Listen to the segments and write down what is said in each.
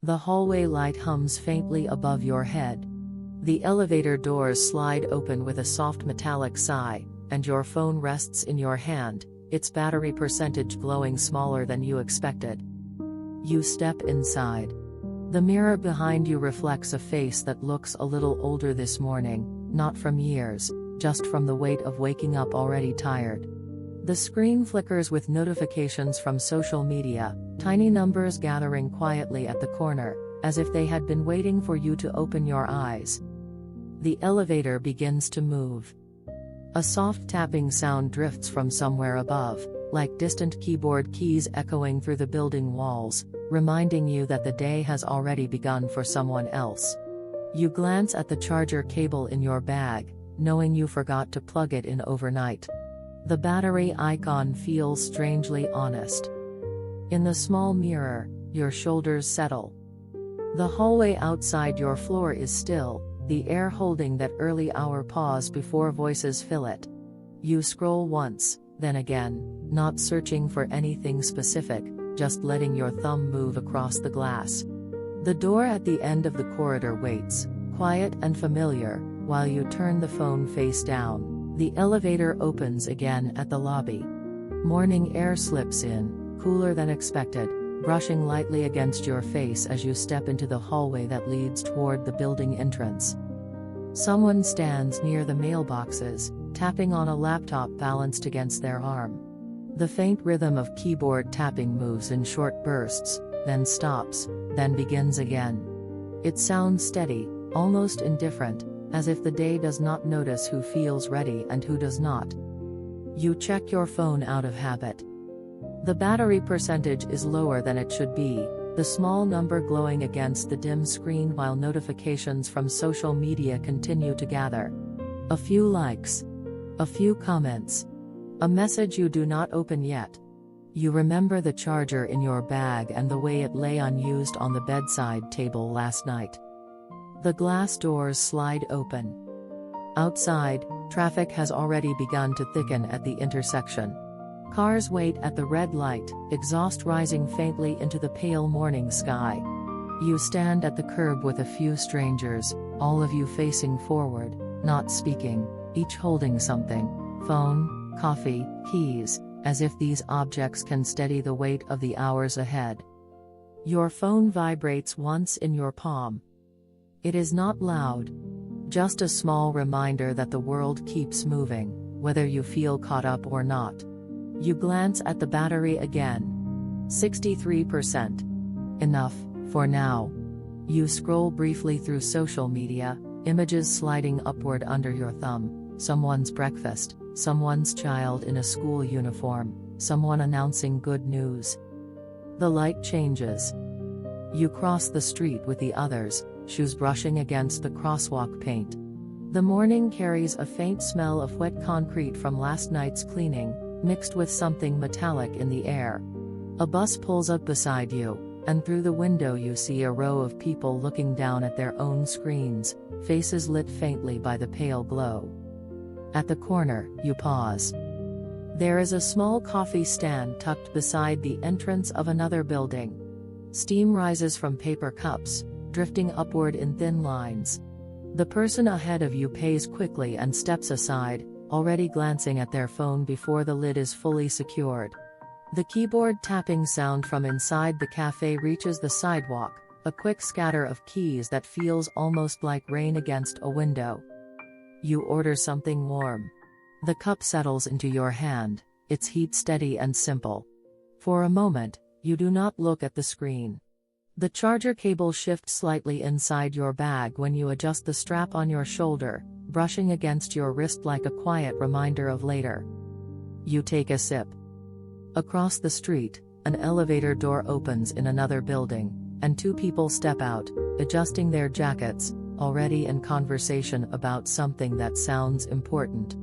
The hallway light hums faintly above your head. The elevator doors slide open with a soft metallic sigh, and your phone rests in your hand, its battery percentage glowing smaller than you expected. You step inside. The mirror behind you reflects a face that looks a little older this morning, not from years, just from the weight of waking up already tired. The screen flickers with notifications from social media, tiny numbers gathering quietly at the corner, as if they had been waiting for you to open your eyes. The elevator begins to move. A soft tapping sound drifts from somewhere above, like distant keyboard keys echoing through the building walls, reminding you that the day has already begun for someone else. You glance at the charger cable in your bag, knowing you forgot to plug it in overnight. The battery icon feels strangely honest. In the small mirror, your shoulders settle. The hallway outside your floor is still, the air holding that early hour pause before voices fill it. You scroll once, then again, not searching for anything specific, just letting your thumb move across the glass. The door at the end of the corridor waits, quiet and familiar, while you turn the phone face down. The elevator opens again at the lobby. Morning air slips in, cooler than expected, brushing lightly against your face as you step into the hallway that leads toward the building entrance. Someone stands near the mailboxes, tapping on a laptop balanced against their arm. The faint rhythm of keyboard tapping moves in short bursts, then stops, then begins again. It sounds steady, almost indifferent, as if the day does not notice who feels ready and who does not. You check your phone out of habit. The battery percentage is lower than it should be, the small number glowing against the dim screen while notifications from social media continue to gather. A few likes. A few comments. A message you do not open yet. You remember the charger in your bag and the way it lay unused on the bedside table last night. The glass doors slide open. Outside, traffic has already begun to thicken at the intersection. Cars wait at the red light, exhaust rising faintly into the pale morning sky. You stand at the curb with a few strangers, all of you facing forward, not speaking, each holding something: phone, coffee, keys, as if these objects can steady the weight of the hours ahead. Your phone vibrates once in your palm. It is not loud. Just a small reminder that the world keeps moving, whether you feel caught up or not. You glance at the battery again. 63%. Enough, for now. You scroll briefly through social media, images sliding upward under your thumb, someone's breakfast, someone's child in a school uniform, someone announcing good news. The light changes. You cross the street with the others, shoes brushing against the crosswalk paint. The morning carries a faint smell of wet concrete from last night's cleaning, mixed with something metallic in the air. A bus pulls up beside you, and through the window you see a row of people looking down at their own screens, faces lit faintly by the pale glow. At the corner, you pause. There is a small coffee stand tucked beside the entrance of another building. Steam rises from paper cups, drifting upward in thin lines. The person ahead of you pays quickly and steps aside, already glancing at their phone before the lid is fully secured. The keyboard tapping sound from inside the cafe reaches the sidewalk, a quick scatter of keys that feels almost like rain against a window. You order something warm. The cup settles into your hand, its heat steady and simple. For a moment, you do not look at the screen. The charger cable shifts slightly inside your bag when you adjust the strap on your shoulder, brushing against your wrist like a quiet reminder of later. You take a sip. Across the street, an elevator door opens in another building, and two people step out, adjusting their jackets, already in conversation about something that sounds important.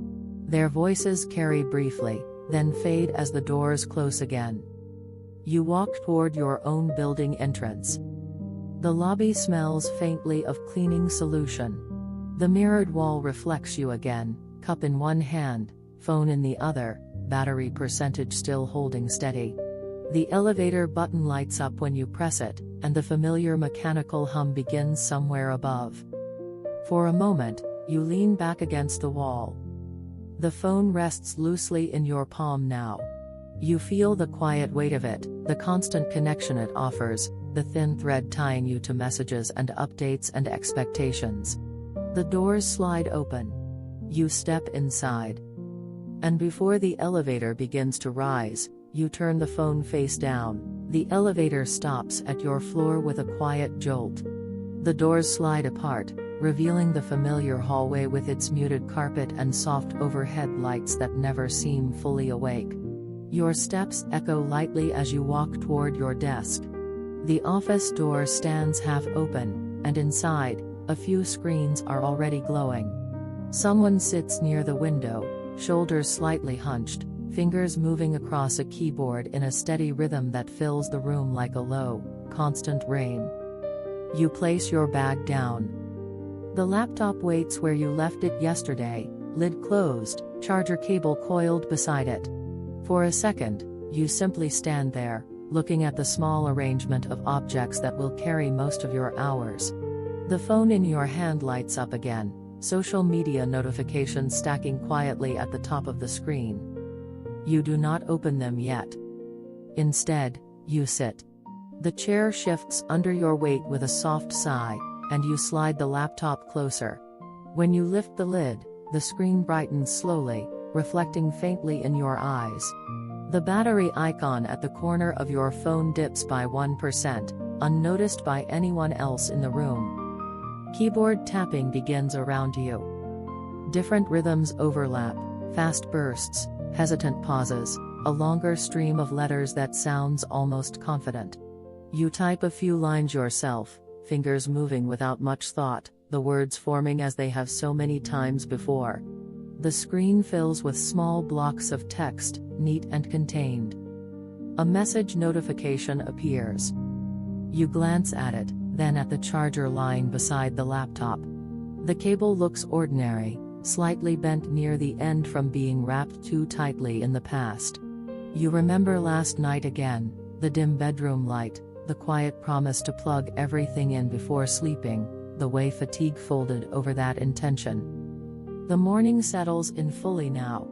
Their voices carry briefly, then fade as the doors close again. You walk toward your own building entrance. The lobby smells faintly of cleaning solution. The mirrored wall reflects you again, cup in one hand, phone in the other, battery percentage still holding steady. The elevator button lights up when you press it, and the familiar mechanical hum begins somewhere above. For a moment, you lean back against the wall. The phone rests loosely in your palm now. You feel the quiet weight of it, the constant connection it offers, the thin thread tying you to messages and updates and expectations. The doors slide open. You step inside. And before the elevator begins to rise, you turn the phone face down. The elevator stops at your floor with a quiet jolt. The doors slide apart, revealing the familiar hallway with its muted carpet and soft overhead lights that never seem fully awake. Your steps echo lightly as you walk toward your desk. The office door stands half open, and inside, a few screens are already glowing. Someone sits near the window, shoulders slightly hunched, fingers moving across a keyboard in a steady rhythm that fills the room like a low, constant rain. You place your bag down. The laptop waits where you left it yesterday, lid closed, charger cable coiled beside it. For a second, you simply stand there, looking at the small arrangement of objects that will carry most of your hours. The phone in your hand lights up again, social media notifications stacking quietly at the top of the screen. You do not open them yet. Instead, you sit. The chair shifts under your weight with a soft sigh, and you slide the laptop closer. When you lift the lid, the screen brightens slowly, reflecting faintly in your eyes. The battery icon at the corner of your phone dips by 1%, unnoticed by anyone else in the room. Keyboard tapping begins around you. Different rhythms overlap, fast bursts, hesitant pauses, a longer stream of letters that sounds almost confident. You type a few lines yourself, fingers moving without much thought, the words forming as they have so many times before. The screen fills with small blocks of text, neat and contained. A message notification appears. You glance at it, then at the charger lying beside the laptop. The cable looks ordinary, slightly bent near the end from being wrapped too tightly in the past. You remember last night again, the dim bedroom light, the quiet promise to plug everything in before sleeping, the way fatigue folded over that intention. The morning settles in fully now.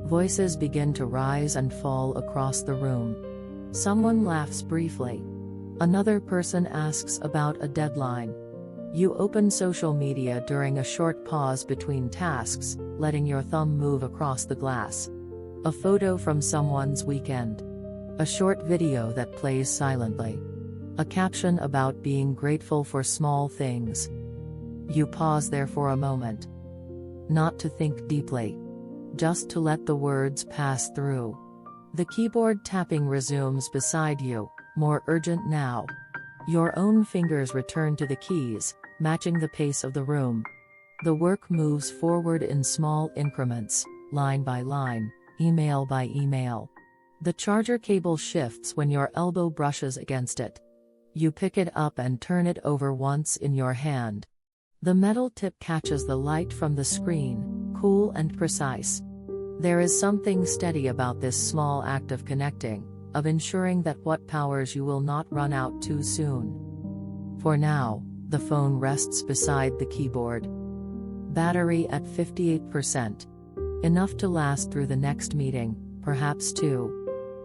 Voices begin to rise and fall across the room. Someone laughs briefly. Another person asks about a deadline. You open social media during a short pause between tasks, letting your thumb move across the glass. A photo from someone's weekend. A short video that plays silently. A caption about being grateful for small things. You pause there for a moment. Not to think deeply. Just to let the words pass through. The keyboard tapping resumes beside you, more urgent now. Your own fingers return to the keys, matching the pace of the room. The work moves forward in small increments, line by line, email by email. The charger cable shifts when your elbow brushes against it. You pick it up and turn it over once in your hand. The metal tip catches the light from the screen, cool and precise. There is something steady about this small act of connecting, of ensuring that what powers you will not run out too soon. For now, the phone rests beside the keyboard. Battery at 58%. Enough to last through the next meeting, perhaps two.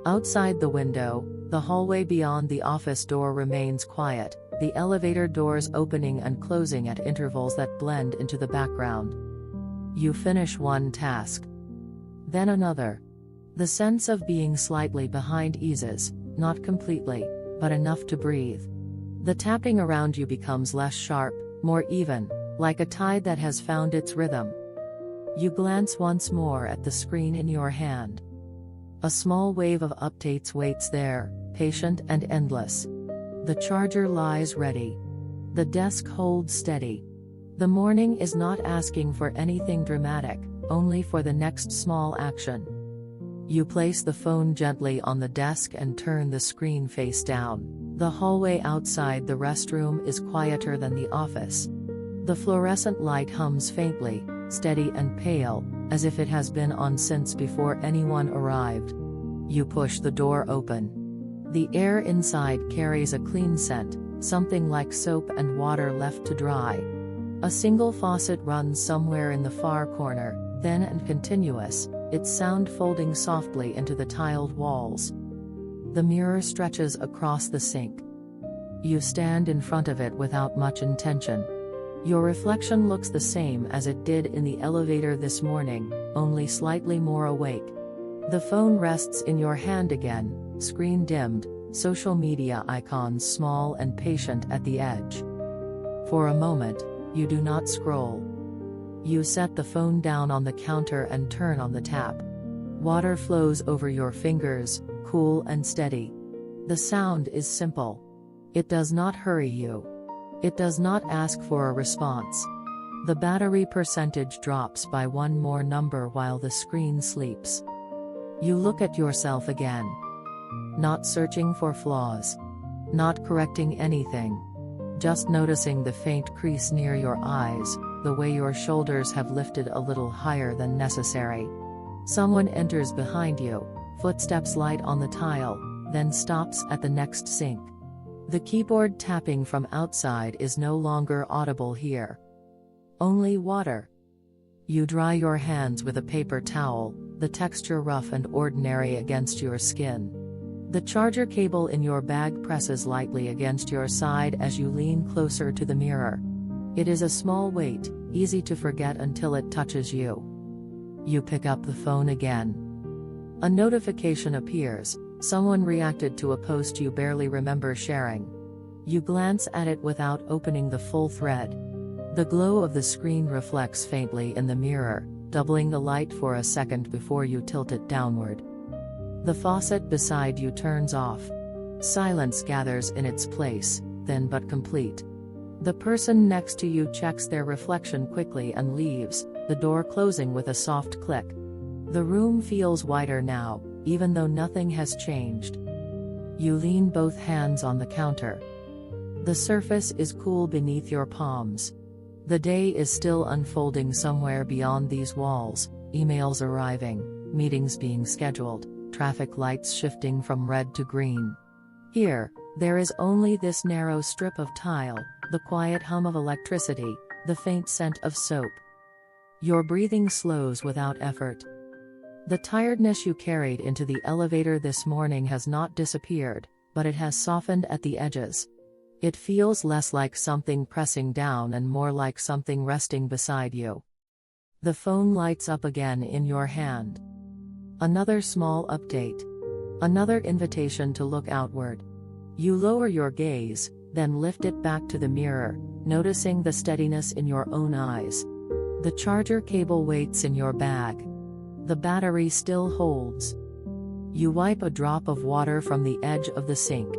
Outside the window, the hallway beyond the office door remains quiet, the elevator doors opening and closing at intervals that blend into the background. You finish one task. Then another. The sense of being slightly behind eases, not completely, but enough to breathe. The tapping around you becomes less sharp, more even, like a tide that has found its rhythm. You glance once more at the screen in your hand. A small wave of updates waits there, patient and endless. The charger lies ready. The desk holds steady. The morning is not asking for anything dramatic, only for the next small action. You place the phone gently on the desk and turn the screen face down. The hallway outside the restroom is quieter than the office. The fluorescent light hums faintly, steady and pale, as if it has been on since before anyone arrived. You push the door open. The air inside carries a clean scent, something like soap and water left to dry. A single faucet runs somewhere in the far corner, thin and continuous, its sound folding softly into the tiled walls. The mirror stretches across the sink. You stand in front of it without much intention. Your reflection looks the same as it did in the elevator this morning, only slightly more awake. The phone rests in your hand again, screen dimmed, social media icons small and patient at the edge. For a moment, you do not scroll. You set the phone down on the counter and turn on the tap. Water flows over your fingers, cool and steady. The sound is simple. It does not hurry you. It does not ask for a response. The battery percentage drops by one more number while the screen sleeps. You look at yourself again. Not searching for flaws. Not correcting anything. Just noticing the faint crease near your eyes, the way your shoulders have lifted a little higher than necessary. Someone enters behind you, footsteps light on the tile, then stops at the next sink. The keyboard tapping from outside is no longer audible here. Only water. You dry your hands with a paper towel, the texture rough and ordinary against your skin. The charger cable in your bag presses lightly against your side as you lean closer to the mirror. It is a small weight, easy to forget until it touches you. You pick up the phone again. A notification appears. Someone reacted to a post you barely remember sharing. You glance at it without opening the full thread. The glow of the screen reflects faintly in the mirror, doubling the light for a second before you tilt it downward. The faucet beside you turns off. Silence gathers in its place, thin but complete. The person next to you checks their reflection quickly and leaves, the door closing with a soft click. The room feels wider now, even though nothing has changed. You lean both hands on the counter. The surface is cool beneath your palms. The day is still unfolding somewhere beyond these walls, emails arriving, meetings being scheduled, traffic lights shifting from red to green. Here, there is only this narrow strip of tile, the quiet hum of electricity, the faint scent of soap. Your breathing slows without effort. The tiredness you carried into the elevator this morning has not disappeared, but it has softened at the edges. It feels less like something pressing down and more like something resting beside you. The phone lights up again in your hand. Another small update. Another invitation to look outward. You lower your gaze, then lift it back to the mirror, noticing the steadiness in your own eyes. The charger cable waits in your bag. The battery still holds. You wipe a drop of water from the edge of the sink.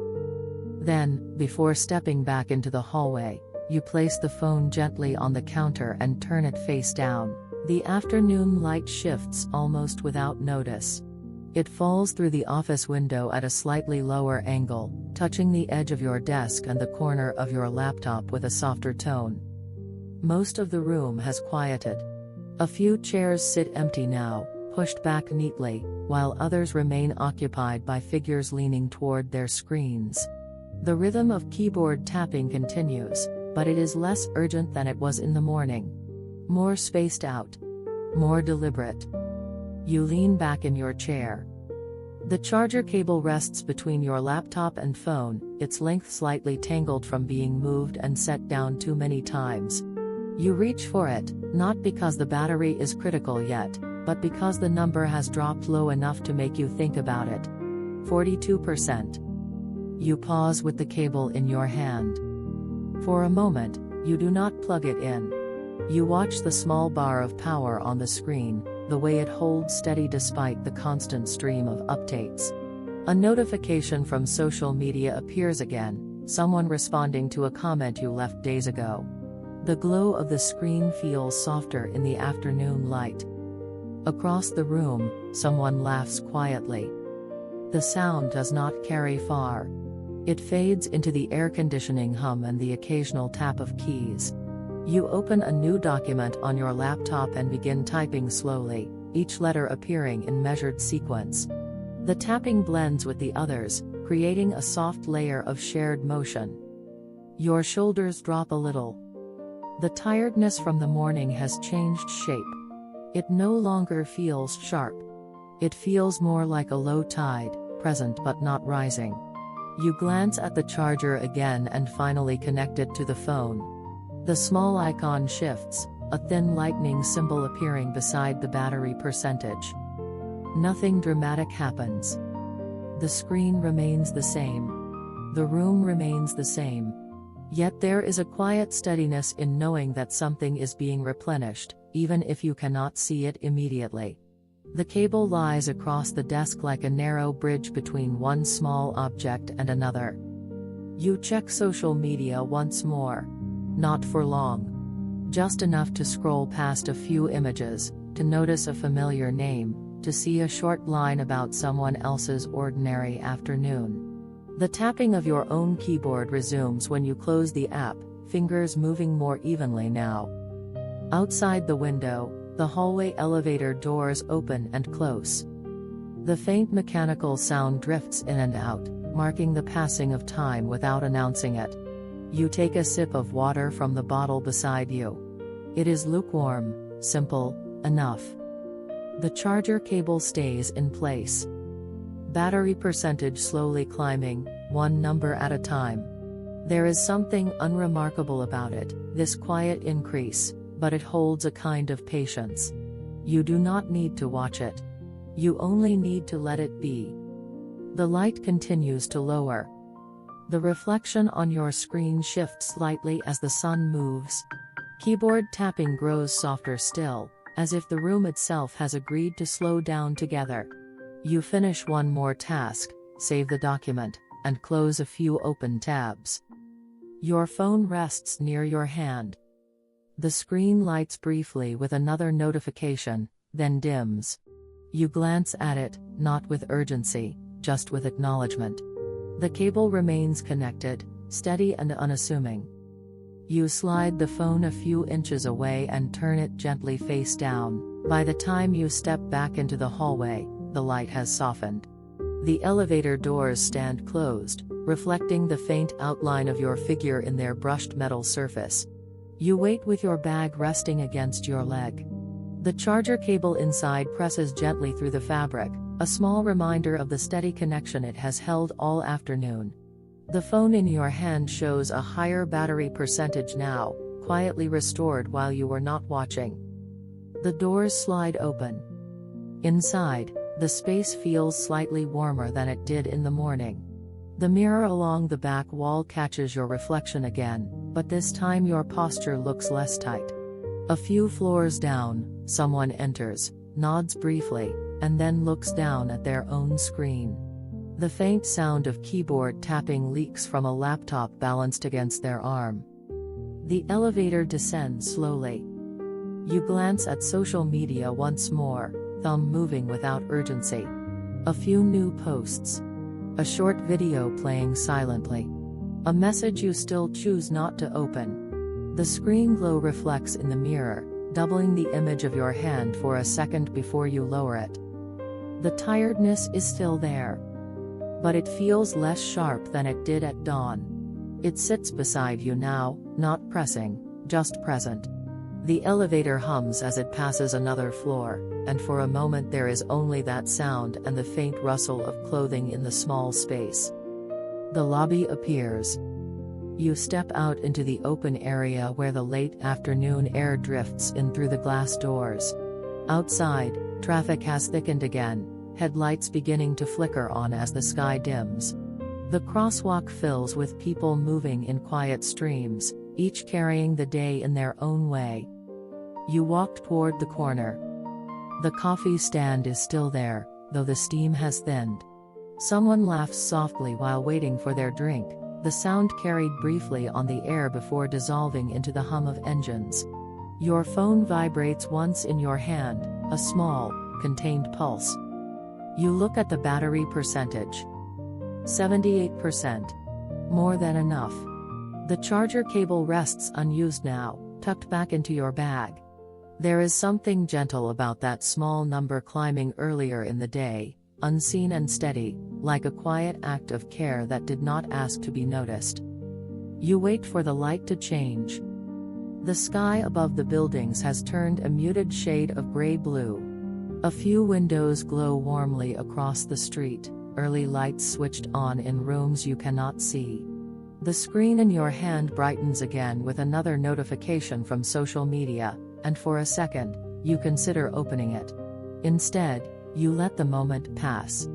Then, before stepping back into the hallway, you place the phone gently on the counter and turn it face down. The afternoon light shifts almost without notice. It falls through the office window at a slightly lower angle, touching the edge of your desk and the corner of your laptop with a softer tone. Most of the room has quieted. A few chairs sit empty now, pushed back neatly, while others remain occupied by figures leaning toward their screens. The rhythm of keyboard tapping continues, but it is less urgent than it was in the morning. More spaced out. More deliberate. You lean back in your chair. The charger cable rests between your laptop and phone, its length slightly tangled from being moved and set down too many times. You reach for it, not because the battery is critical yet, but because the number has dropped low enough to make you think about it. 42%. You pause with the cable in your hand. For a moment, you do not plug it in. You watch the small bar of power on the screen, the way it holds steady despite the constant stream of updates. A notification from social media appears again, someone responding to a comment you left days ago. The glow of the screen feels softer in the afternoon light. Across the room, someone laughs quietly. The sound does not carry far. It fades into the air conditioning hum and the occasional tap of keys. You open a new document on your laptop and begin typing slowly, each letter appearing in measured sequence. The tapping blends with the others, creating a soft layer of shared motion. Your shoulders drop a little. The tiredness from the morning has changed shape. It no longer feels sharp. It feels more like a low tide, present but not rising. You glance at the charger again and finally connect it to the phone. The small icon shifts, a thin lightning symbol appearing beside the battery percentage. Nothing dramatic happens. The screen remains the same. The room remains the same. Yet there is a quiet steadiness in knowing that something is being replenished, even if you cannot see it immediately. The cable lies across the desk like a narrow bridge between one small object and another. You check social media once more. Not for long. Just enough to scroll past a few images, to notice a familiar name, to see a short line about someone else's ordinary afternoon. The tapping of your own keyboard resumes when you close the app, fingers moving more evenly now. Outside the window, the hallway elevator doors open and close. The faint mechanical sound drifts in and out, marking the passing of time without announcing it. You take a sip of water from the bottle beside you. It is lukewarm, simple, enough. The charger cable stays in place. Battery percentage slowly climbing, one number at a time. There is something unremarkable about it, this quiet increase, but it holds a kind of patience. You do not need to watch it. You only need to let it be. The light continues to lower. The reflection on your screen shifts slightly as the sun moves. Keyboard tapping grows softer still, as if the room itself has agreed to slow down together. You finish one more task, save the document, and close a few open tabs. Your phone rests near your hand. The screen lights briefly with another notification, then dims. You glance at it, not with urgency, just with acknowledgement. The cable remains connected, steady and unassuming. You slide the phone a few inches away and turn it gently face down. By the time you step back into the hallway, the light has softened. The elevator doors stand closed, reflecting the faint outline of your figure in their brushed metal surface. You wait with your bag resting against your leg. The charger cable inside presses gently through the fabric, a small reminder of the steady connection it has held all afternoon. The phone in your hand shows a higher battery percentage now, quietly restored while you were not watching. The doors slide open. Inside, the space feels slightly warmer than it did in the morning. The mirror along the back wall catches your reflection again, but this time your posture looks less tight. A few floors down, someone enters, nods briefly, and then looks down at their own screen. The faint sound of keyboard tapping leaks from a laptop balanced against their arm. The elevator descends slowly. You glance at social media once more, thumb moving without urgency. A few new posts. A short video playing silently. A message you still choose not to open. The screen glow reflects in the mirror, doubling the image of your hand for a second before you lower it. The tiredness is still there. But it feels less sharp than it did at dawn. It sits beside you now, not pressing, just present. The elevator hums as it passes another floor, and for a moment there is only that sound and the faint rustle of clothing in the small space. The lobby appears. You step out into the open area where the late afternoon air drifts in through the glass doors. Outside, traffic has thickened again, headlights beginning to flicker on as the sky dims. The crosswalk fills with people moving in quiet streams, each carrying the day in their own way. You walk toward the corner. The coffee stand is still there, though the steam has thinned. Someone laughs softly while waiting for their drink, the sound carried briefly on the air before dissolving into the hum of engines. Your phone vibrates once in your hand, a small, contained pulse. You look at the battery percentage. 78%. More than enough. The charger cable rests unused now, tucked back into your bag. There is something gentle about that small number climbing earlier in the day, unseen and steady, like a quiet act of care that did not ask to be noticed. You wait for the light to change. The sky above the buildings has turned a muted shade of gray-blue. A few windows glow warmly across the street, early lights switched on in rooms you cannot see. The screen in your hand brightens again with another notification from social media, and for a second, you consider opening it. Instead, you let the moment pass.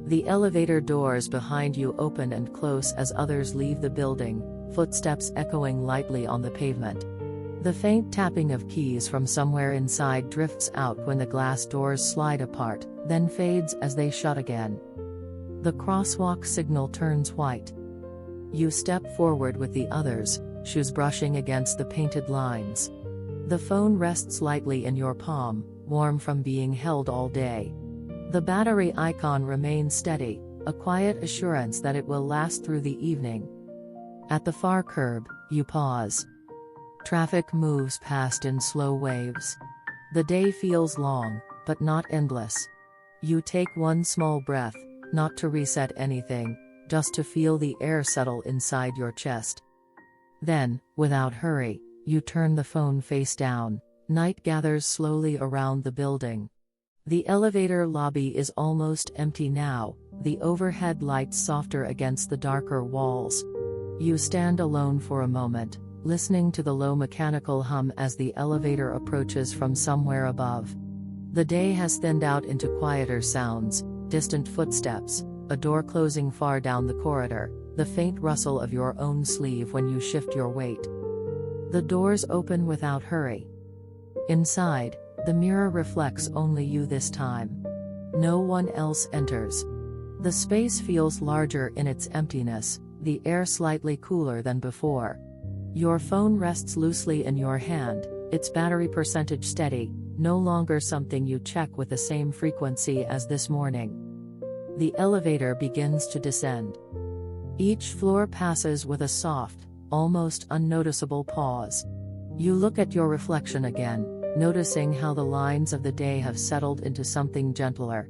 The elevator doors behind you open and close as others leave the building, footsteps echoing lightly on the pavement. The faint tapping of keys from somewhere inside drifts out when the glass doors slide apart, then fades as they shut again. The crosswalk signal turns white. You step forward with the others, shoes brushing against the painted lines. The phone rests lightly in your palm, warm from being held all day. The battery icon remains steady, a quiet assurance that it will last through the evening. At the far curb, you pause. Traffic moves past in slow waves. The day feels long, but not endless. You take one small breath, not to reset anything, just to feel the air settle inside your chest. Then, without hurry, you turn the phone face down. Night gathers slowly around the building. The elevator lobby is almost empty now, the overhead lights softer against the darker walls. You stand alone for a moment, listening to the low mechanical hum as the elevator approaches from somewhere above. The day has thinned out into quieter sounds, distant footsteps, a door closing far down the corridor, the faint rustle of your own sleeve when you shift your weight. The doors open without hurry. Inside, the mirror reflects only you this time. No one else enters. The space feels larger in its emptiness, the air slightly cooler than before. Your phone rests loosely in your hand, its battery percentage steady, no longer something you check with the same frequency as this morning. The elevator begins to descend. Each floor passes with a soft, almost unnoticeable pause. You look at your reflection again, noticing how the lines of the day have settled into something gentler.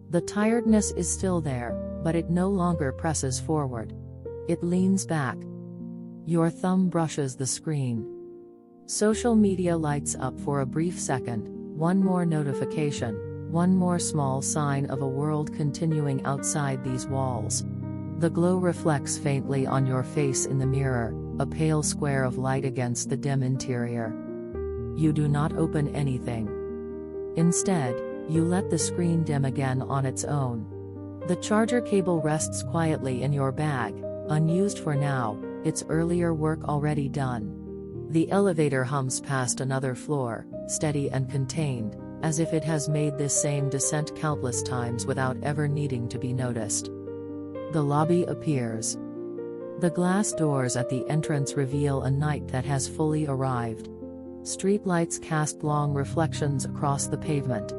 The tiredness is still there, but it no longer presses forward. It leans back. Your thumb brushes the screen. Social media lights up for a brief second, one more notification, one more small sign of a world continuing outside these walls. The glow reflects faintly on your face in the mirror, a pale square of light against the dim interior. You do not open anything. Instead, you let the screen dim again on its own. The charger cable rests quietly in your bag, unused for now, its earlier work already done. The elevator hums past another floor, steady and contained, as if it has made this same descent countless times without ever needing to be noticed. The lobby appears. The glass doors at the entrance reveal a night that has fully arrived. Streetlights cast long reflections across the pavement.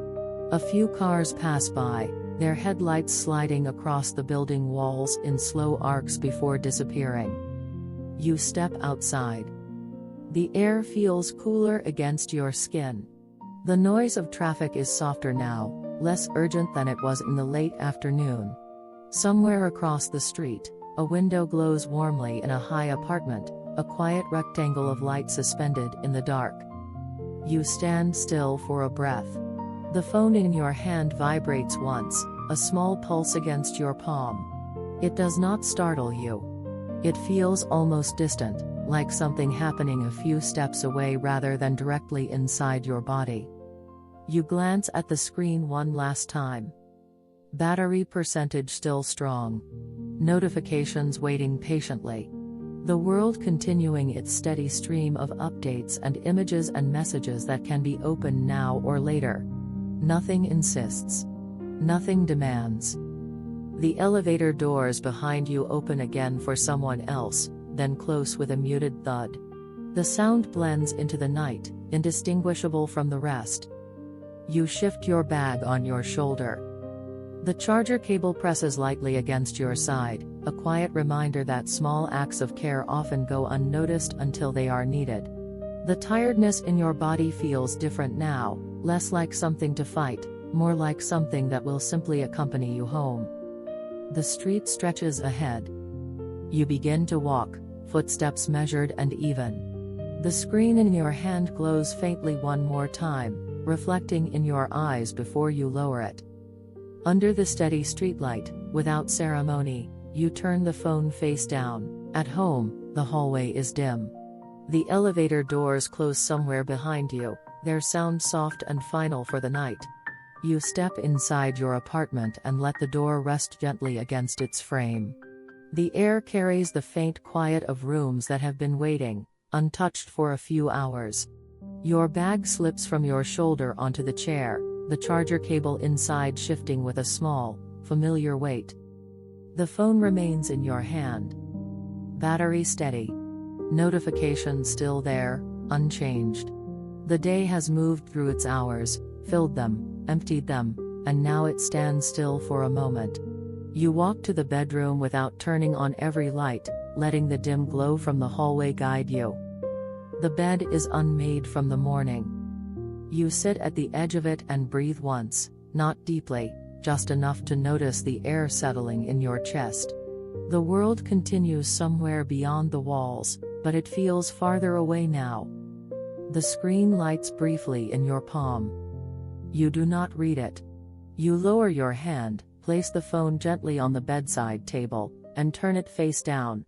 A few cars pass by, their headlights sliding across the building walls in slow arcs before disappearing. You step outside. The air feels cooler against your skin. The noise of traffic is softer now, less urgent than it was in the late afternoon. Somewhere across the street, a window glows warmly in a high apartment, a quiet rectangle of light suspended in the dark. You stand still for a breath. The phone in your hand vibrates once, a small pulse against your palm. It does not startle you. It feels almost distant, like something happening a few steps away rather than directly inside your body. You glance at the screen one last time. Battery percentage still strong. Notifications waiting patiently. The world continuing its steady stream of updates and images and messages that can be opened now or later. Nothing insists. Nothing demands. The elevator doors behind you open again for someone else, then close with a muted thud. The sound blends into the night, indistinguishable from the rest. You shift your bag on your shoulder. The charger cable presses lightly against your side, a quiet reminder that small acts of care often go unnoticed until they are needed. The tiredness in your body feels different now, less like something to fight, more like something that will simply accompany you home. The street stretches ahead. You begin to walk, footsteps measured and even. The screen in your hand glows faintly one more time, reflecting in your eyes before you lower it. Under the steady streetlight, without ceremony, you turn the phone face down. At home, the hallway is dim. The elevator doors close somewhere behind you, their sound soft and final for the night. You step inside your apartment and let the door rest gently against its frame. The air carries the faint quiet of rooms that have been waiting, untouched for a few hours. Your bag slips from your shoulder onto the chair, the charger cable inside shifting with a small, familiar weight. The phone remains in your hand. Battery steady. Notifications still there, unchanged. The day has moved through its hours, filled them, emptied them, and now it stands still for a moment. You walk to the bedroom without turning on every light, letting the dim glow from the hallway guide you. The bed is unmade from the morning. You sit at the edge of it and breathe once, not deeply, just enough to notice the air settling in your chest. The world continues somewhere beyond the walls, but it feels farther away now. The screen lights briefly in your palm. You do not read it. You lower your hand, place the phone gently on the bedside table, and turn it face down,